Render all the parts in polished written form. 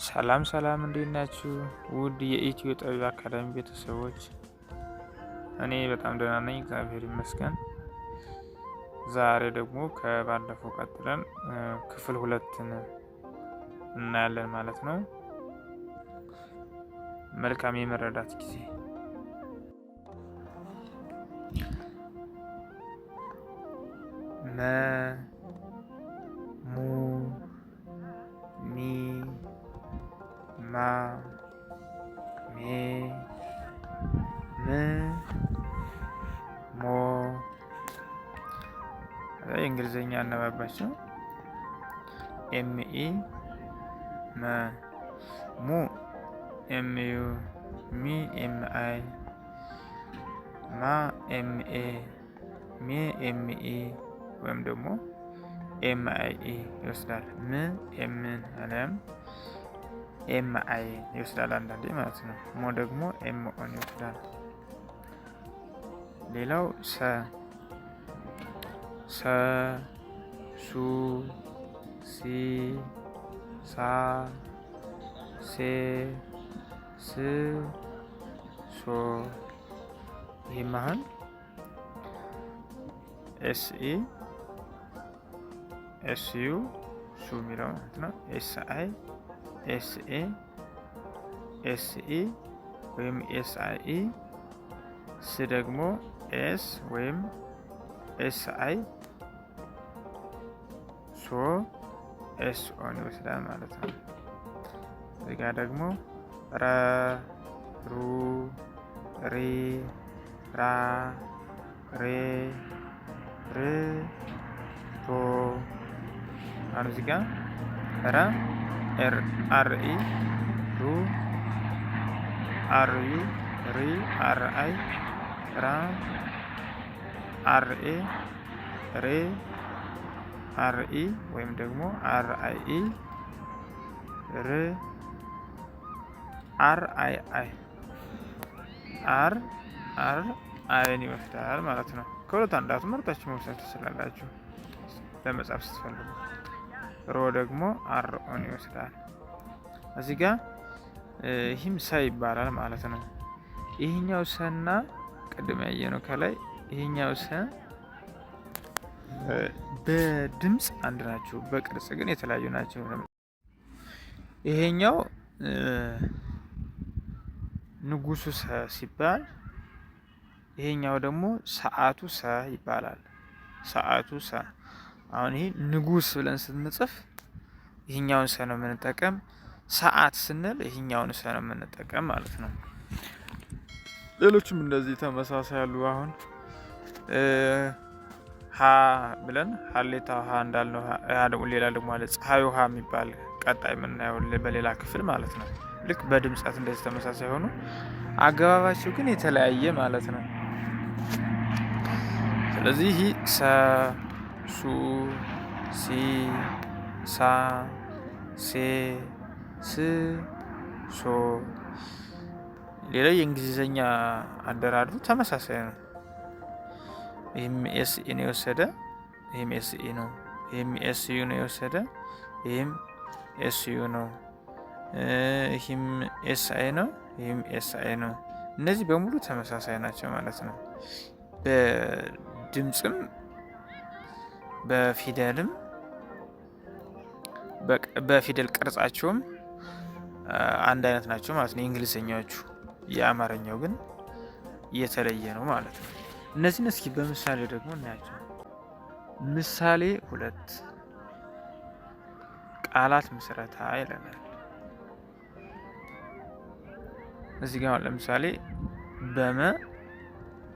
ሰላም ሰላም እንዴት ናችሁ? ውድ የኢትዮ ጠቢብ አካዳሚ ቤተሰቦች፣ እኔ በጣም ደህና ነኝ፣ እግዚአብሔር ይመስገን። ዛሬ ደግሞ ከባለፈው ቀጥለን ክፍል 2ን እናያለን ማለት ነው። መልካም የመረዳት ጊዜ። መ ሙ ሚ ማ ሜ ም ሞ የእንግሊዝኛ አነባባቸው ኤምኢ መ ሙ ኤምዩ ሚ ኤምአይ ማ ኤምኤ ሚ ኤምኢ ወይም ደግሞ ኤምአይኢ ይወስዳል። ም ኤምን አለም ኤምአይ ይወስዳል አንዳንዴ ማለት ነው። ሞ ደግሞ ኤምኦን ይወስዳል። ሌላው ሰ ሰ ሱ ሲ ሳ ሴ ስ ሶ ይህም አሁን ኤስኢ ኤስዩ ሱ የሚለው ማለት ነው። ኤስአይ ኤስኤ ኤስኢ ወይም ኤስአይኢ ስ ደግሞ ኤስ ወይም ኤስአይ ሶ ኤስኦን ይወስዳል ማለት ነው። እዚህ ጋ ደግሞ ረ ሩ ሪ ራ ሬ ር ሮ አሁን እዚህ ጋ ረ አርኢ ሩ አርዩ ሪ አርአይ ራ አርኤ ሬ አርኢ ወይም ደግሞ አርአይ ር አርአይ አር አይን ይወስዳል ማለት ነው። ከሁለት አንዳቱ መርጣችሁ መውሰድ ትችላላችሁ ለመጻፍ ስትፈልጉ። ሮ ደግሞ አርኦን ይወስዳል። እዚህ ጋር ይህም ሰ ይባላል ማለት ነው። ይህኛው ሰና ቅድም ያየነው ከላይ ይህኛው ሰ በድምጽ አንድ ናቸው፣ በቅርጽ ግን የተለያዩ ናቸው። ይሄኛው ንጉሱ ሰ ሲባል ይሄኛው ደግሞ ሰዓቱ ሰ ይባላል። ሰዓቱ ሰ። አሁን ይሄ ንጉስ ብለን ስንጽፍ ይሄኛውን ሰ ነው የምንጠቀም። ሰዓት ስንል ይሄኛውን ሰ ነው የምንጠቀም ማለት ነው። ሌሎችም እንደዚህ ተመሳሳይ ያሉ አሁን ሀ ብለን ሀሌታ ሀ እንዳልነው ደግሞ ሌላ ደግሞ አለ ፀሐዩ ሀ የሚባል ቀጣይ የምናየው በሌላ ክፍል ማለት ነው። ልክ በድምጻት እንደዚህ ተመሳሳይ ሆኑ፣ አገባባቸው ግን የተለያየ ማለት ነው። ስለዚህ ሰ ሱ ሲ ሳ ሴ ስ ሶ። ሌላ የእንግሊዝኛ አደራሩ ተመሳሳይ ነው። ይህም ኤስኢ ነው የወሰደ፣ ይህም ኤስኢ ነው። ይህም ኤስዩ ነው የወሰደ፣ ይህም ኤስዩ ነው። ይህም ኤስአይ ነው፣ ይህም ኤስአይ ነው። እነዚህ በሙሉ ተመሳሳይ ናቸው ማለት ነው። በድምጽም በፊደልም በፊደል ቅርጻቸውም አንድ አይነት ናቸው ማለት ነው የእንግሊዝኛዎቹ። የአማርኛው ግን የተለየ ነው ማለት ነው። እነዚህን እስኪ በምሳሌ ደግሞ እናያቸው። ምሳሌ 2 ቃላት ምስረታ ይለናል። እዚህ ጋር ለምሳሌ በመ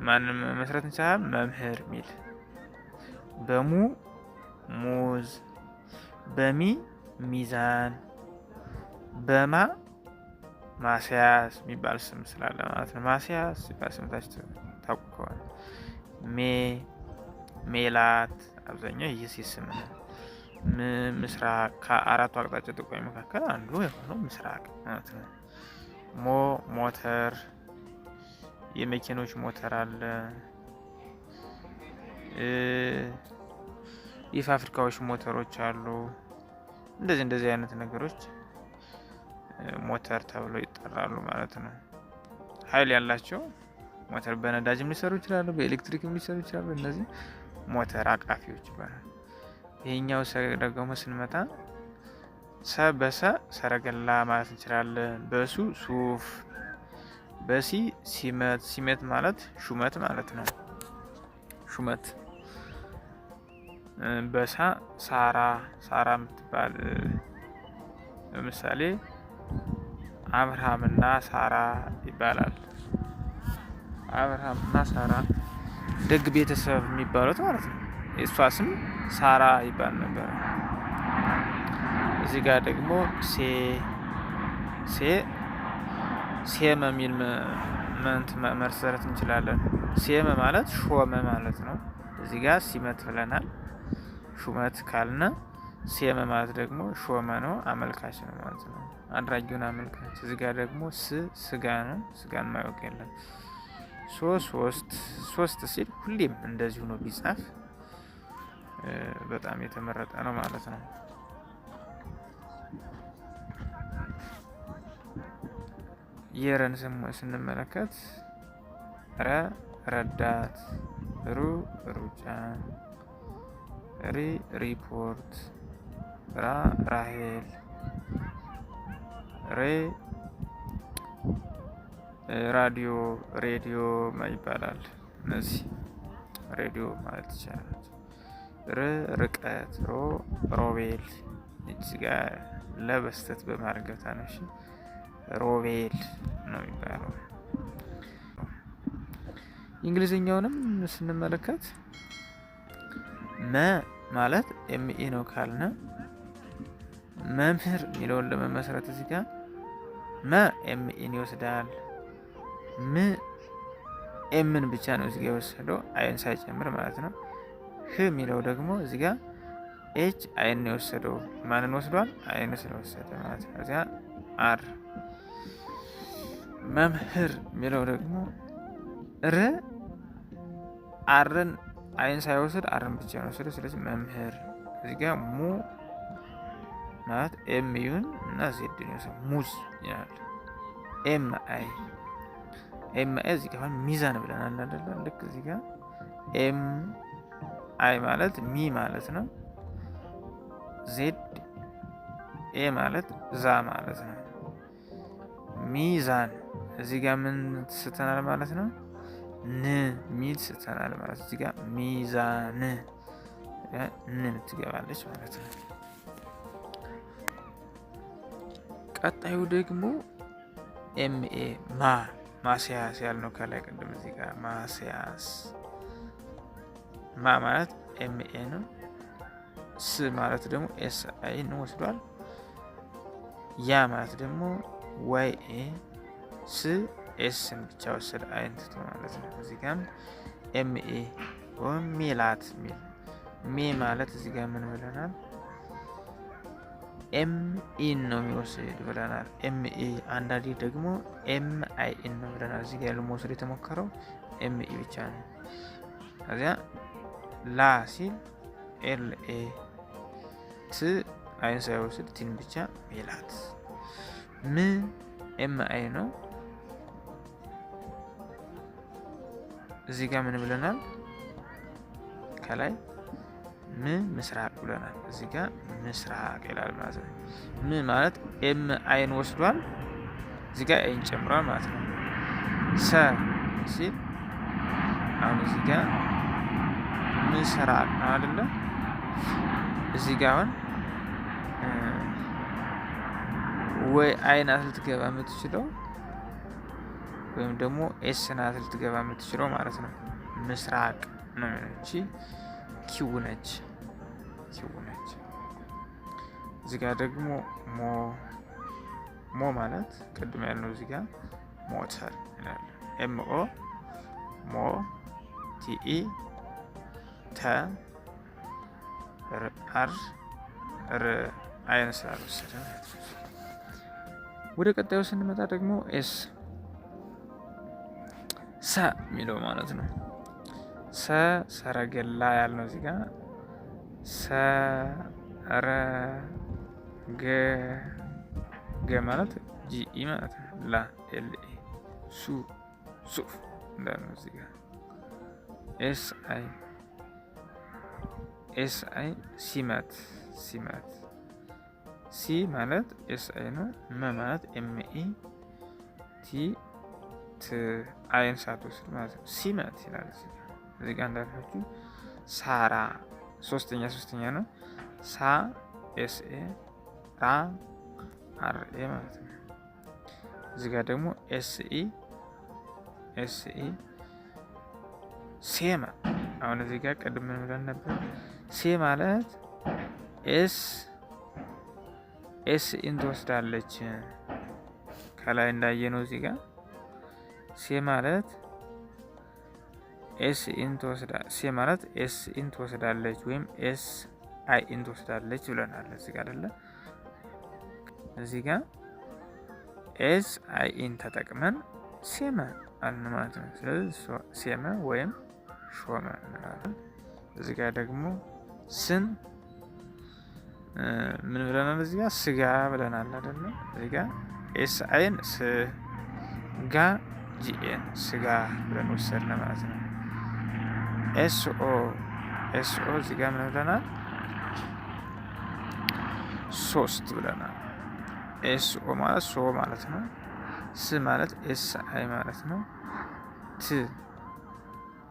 ማንም መስረት እንችላለን፣ መምህር ሚል። በሙ ሙዝ፣ በሚ ሚዛን፣ በማ ማስያዝ የሚባል ስም ስላለ ማለት ነው። ማስያዝ ሲባል ስምታችሁ ታውቁ ከሆነ ሜላት አብዛኛው ይህ ሲስም ነው። ምስራቅ ከአራቱ አቅጣጫ ጠቋሚ መካከል አንዱ የሆነው ምስራቅ ማለት ነው። ሞተር የመኪኖች ሞተር አለ። የፋብሪካዎች ሞተሮች አሉ። እንደዚህ አይነት ነገሮች ሞተር ተብሎ ይጠራሉ ማለት ነው። ኃይል ያላቸው ሞተር በነዳጅም ሊሰሩ ይችላሉ፣ በኤሌክትሪክም ሊሰሩ ይችላሉ። እነዚህ ሞተር አቃፊዎች ይባላል። ይሄኛው ደግሞ ስንመጣ በሰ ሰረገላ ማለት እንችላለን። በሱ ሱፍ፣ በሲ ሲመት። ሲመት ማለት ሹመት ማለት ነው። ሹመት። በሳ ሳራ፣ ሳራ የምትባል ለምሳሌ አብርሃምና ሳራ ይባላል። አብርሃምና ሳራ ደግ ቤተሰብ የሚባሉት ማለት ነው። የእሷ ስም ሳራ ይባል ነበር። እዚህ ጋር ደግሞ ሴመ የሚል መሰረት እንችላለን። ሴመ ማለት ሾመ ማለት ነው። እዚህ ጋር ሲመት ብለናል። ሹመት ካልነ ሴመ ማለት ደግሞ ሾመ ነው፣ አመልካች ነው ማለት ነው። አድራጊውን አመልካች። እዚህ ጋር ደግሞ ስጋ ነው። ስጋን ማወቅ የለም። ሶስት ሲል ሁሌም እንደዚሁ ነው ቢጻፍ በጣም የተመረጠ ነው ማለት ነው። የረን ስንመለከት ረዳት፣ ሩጫ፣ ሪፖርት፣ ራሄል፣ ሬዲዮ ይባላል። እነዚህ ሬዲዮ ማለት ይቻላል። ርቀት፣ ሮቤል እዚህ ጋር ለበስተት በማርገታ ነው። እሺ ሮቤል ነው የሚባለው። እንግሊዝኛውንም ስንመለከት ማለት ኤምኢ ነው ካልነ መምህር የሚለውን ለመመስረት እዚህ ጋር ኤምኢን ይወስዳል። ኤምን ብቻ ነው እዚህ ጋር የወሰደው አይን ሳይጨምር ማለት ነው። የሚለው ደግሞ እዚህ ጋር ኤች አይን የወሰደው ማንን ወስዷል? አይን ስለወሰደ ማለት ነው። እዚያ አር መምህር የሚለው ደግሞ አርን አይን ሳይወስድ አርን ብቻ ነው ወሰደው። ስለዚህ መምህር። እዚህ ጋር ሙ ማለት ኤምዩን እና ዜድን ይወስዳል። ሙዝ ይላል። ኤም አይ እዚህ ጋር ሚዛን ብለናል አይደለ? ልክ እዚህ ጋር ኤም አይ ማለት ሚ ማለት ነው። ዜድ ኤ ማለት ዛ ማለት ነው። ሚዛን። እዚህ ጋር ምን ስተናል ማለት ነው? ሚል ስተናል ማለት እዚህ ጋር ሚዛን ትገባለች ማለት ነው። ቀጣዩ ደግሞ ኤምኤ ማስያስ ያልነው ከላይ ቅድም እዚህ ጋር ማስያስ። ማለት ኤምኤ ነው። ስ ማለት ደግሞ ኤስ አይ ነው ወስዷል። ያ ማለት ደግሞ ዋይ ኤ፣ ስ ኤስን ብቻ ወሰደ አይን ትቶ ማለት ነው። እዚህ ጋርም ኤምኤ ወይም ሜላት ሚል ማለት እዚህ ጋር ምን ብለናል? ኤምኢን ነው የሚወስድ ብለናል። ኤምኢ አንዳንዴ ደግሞ ኤምአይን ነው ብለናል። እዚህ ጋር ለመውሰድ የተሞከረው ኤምኢ ብቻ ነው። ከዚያ ላ ሲል ኤልኤ፣ ት አይን ሳይወስድ ቲን ብቻ ሜላት። ኤምአይ ነው። እዚህ ጋር ምን ብለናል? ከላይ ምስራቅ ብለናል። እዚህ ጋር ምስራቅ ይላል ማለት ነው። ማለት ኤም አይን ወስዷል። እዚህ ጋር አይን ጨምሯል ማለት ነው። ሰ ሲል አሁን እዚህ ጋር ምስራቅ ነው አይደለ? እዚህ ጋር አሁን ወይ አይ ናት ልትገባ የምትችለው ወይም ደግሞ ኤስ ናት ልትገባ የምትችለው ማለት ነው። ምስራቅ ነው። እቺ ኪው ነች። እዚህ ጋር ደግሞ ሞ ማለት ቅድም ያልነው እዚህ ጋር ሞተር ይላል። ኤምኦ ሞ፣ ቲኢ ተ፣ አር አይን ስላልወሰደ። ወደ ቀጣዩ ስንመጣ ደግሞ ኤስ ሰ የሚለው ማለት ነው። ሰረገላ ያልነው እዚህ ጋር ሰረገ ማለት ጂኢ ማለት ነው። ላ ኤልኤ ሱ ሱፍ እንዳልነው እዚህ ጋር ኤስአይ ሲመት ሲ ማለት ኤስአይ ነው። መ ማለት ኤምኢ ቲ ት አይን ሳትወስድ ማለት ነው። ሲመት ይላል እዚህ ጋር እንዳልኳችሁ። ሳራ ሶስተኛ ነው። ሳ ኤስኤ ራ አርኤ ማለት ነው። እዚህ ጋር ደግሞ ኤስኢ ሴመ። አሁን እዚህ ጋር ቅድም ምን ብለን ነበር? ሴ ማለት ኤስ ኢን ትወስዳለች። ከላይ እንዳየነው እዚህ ጋር ሴ ማለት ኤስ ኢን ትወስዳለች ወይም ኤስ አይ ኢን ትወስዳለች ብለናል። እዚህ ጋር አይደለ? እዚህ ጋር ኤስ አይ ኢን ተጠቅመን ሴመ አልን ማለት ነው። ስለዚህ ሴመ ወይም ሾመ እንላለን። እዚህ ጋር ደግሞ ስን ምን ብለናል? እዚህ ጋር ስጋ ብለናል አይደለ? እዚህ ጋር ኤስ አይን ስጋ ጂኤን ስጋ ብለን ወሰድን ማለት ነው። ኤስኦ እዚህ ጋር ምን ብለናል? ሶስት ብለናል። ኤስኦ ማለት ሶ ማለት ነው። ስ ማለት ኤስ አይ ማለት ነው። ት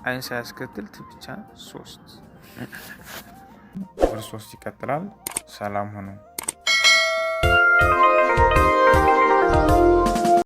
አይን ሳያስከትል ት ብቻ ሶስት። ክፍል 3 ይቀጥላል። ሰላም ሁኑ።